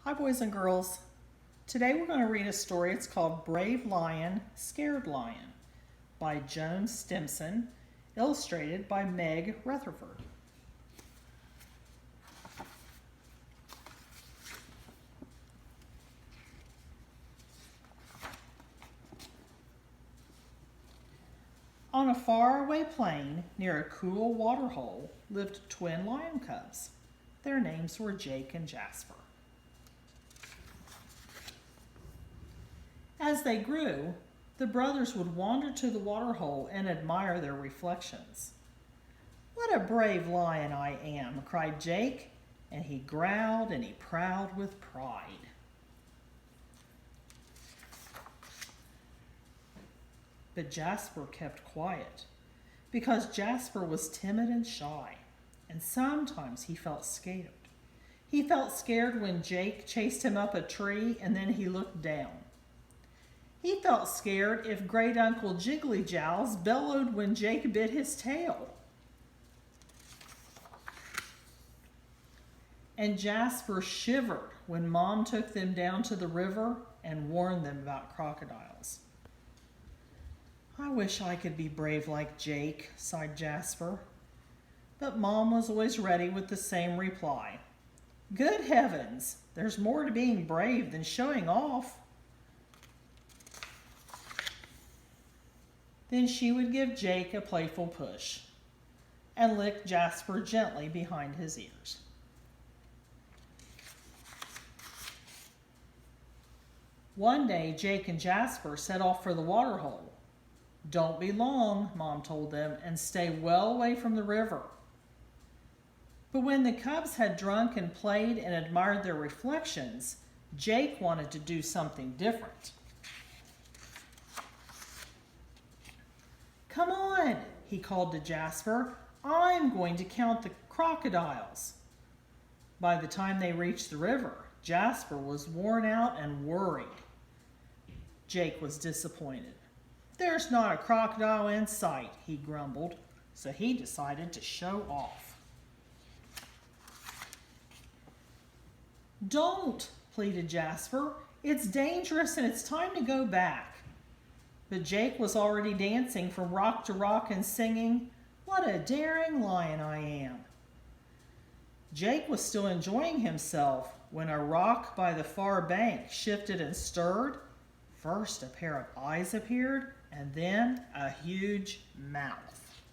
Hi boys and girls. Today we're going to read a story. It's called Brave Lion, Scared Lion by Joan Stimson, illustrated by Meg Rutherford. On a faraway plain near a cool water hole lived twin lion cubs. Their names were Jake and Jasper. As they grew, the brothers would wander to the water hole and admire their reflections. "What a brave lion I am," cried Jake, and he growled and he prowled with pride. But Jasper kept quiet, because Jasper was timid and shy, and sometimes he felt scared. He felt scared when Jake chased him up a tree and then he looked down. He felt scared if Great Uncle Jiggly Jowls bellowed when Jake bit his tail. And Jasper shivered when Mom took them down to the river and warned them about crocodiles. "I wish I could be brave like Jake," sighed Jasper. But Mom was always ready with the same reply. "Good heavens, there's more to being brave than showing off." Then she would give Jake a playful push and lick Jasper gently behind his ears. One day, Jake and Jasper set off for the water hole. "Don't be long," Mom told them, "and stay well away from the river." But when the cubs had drunk and played and admired their reflections, Jake wanted to do something different. "Come on," he called to Jasper. "I'm going to count the crocodiles." By the time they reached the river, Jasper was worn out and worried. Jake was disappointed. "There's not a crocodile in sight," he grumbled, so he decided to show off. "Don't," pleaded Jasper. "It's dangerous and it's time to go back." But Jake was already dancing from rock to rock and singing, "What a daring lion I am." Jake was still enjoying himself when a rock by the far bank shifted and stirred. First a pair of eyes appeared, and then a huge mouth.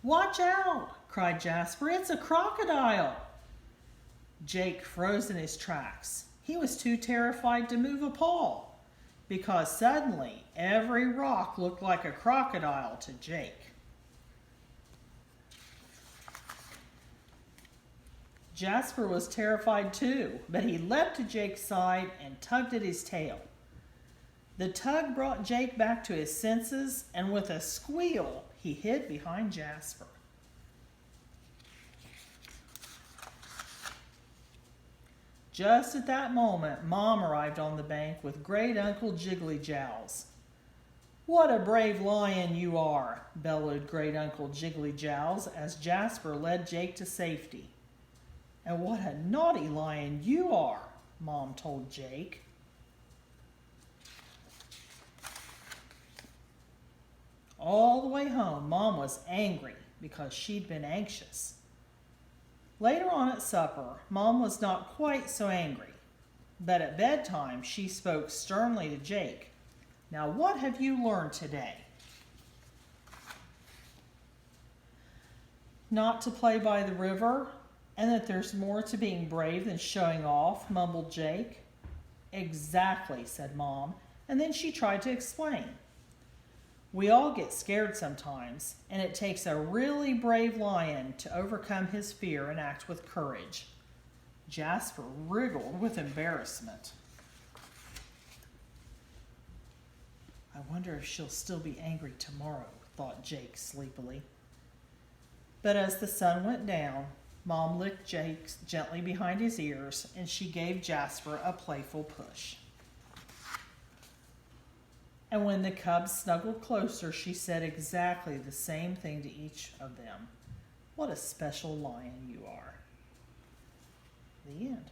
"Watch out!" cried Jasper. "It's a crocodile." Jake froze in his tracks. He was too terrified to move a paw, because suddenly every rock looked like a crocodile to Jake. Jasper was terrified too, but he leapt to Jake's side and tugged at his tail. The tug brought Jake back to his senses, and with a squeal, he hid behind Jasper. Just at that moment, Mom arrived on the bank with Great Uncle Jiggly Jowls. "What a brave lion you are," bellowed Great Uncle Jiggly Jowls as Jasper led Jake to safety. "And what a naughty lion you are," Mom told Jake. All the way home, Mom was angry because she'd been anxious. Later on at supper, Mom was not quite so angry, but at bedtime she spoke sternly to Jake. "Now what have you learned today?" "Not to play by the river, and that there's more to being brave than showing off," mumbled Jake. "Exactly," said Mom, and then she tried to explain. "We all get scared sometimes, and it takes a really brave lion to overcome his fear and act with courage." Jasper wriggled with embarrassment. "I wonder if she'll still be angry tomorrow," thought Jake sleepily. But as the sun went down, Mom licked Jake gently behind his ears, and she gave Jasper a playful push. And when the cubs snuggled closer, she said exactly the same thing to each of them. What a special lion you are. The end.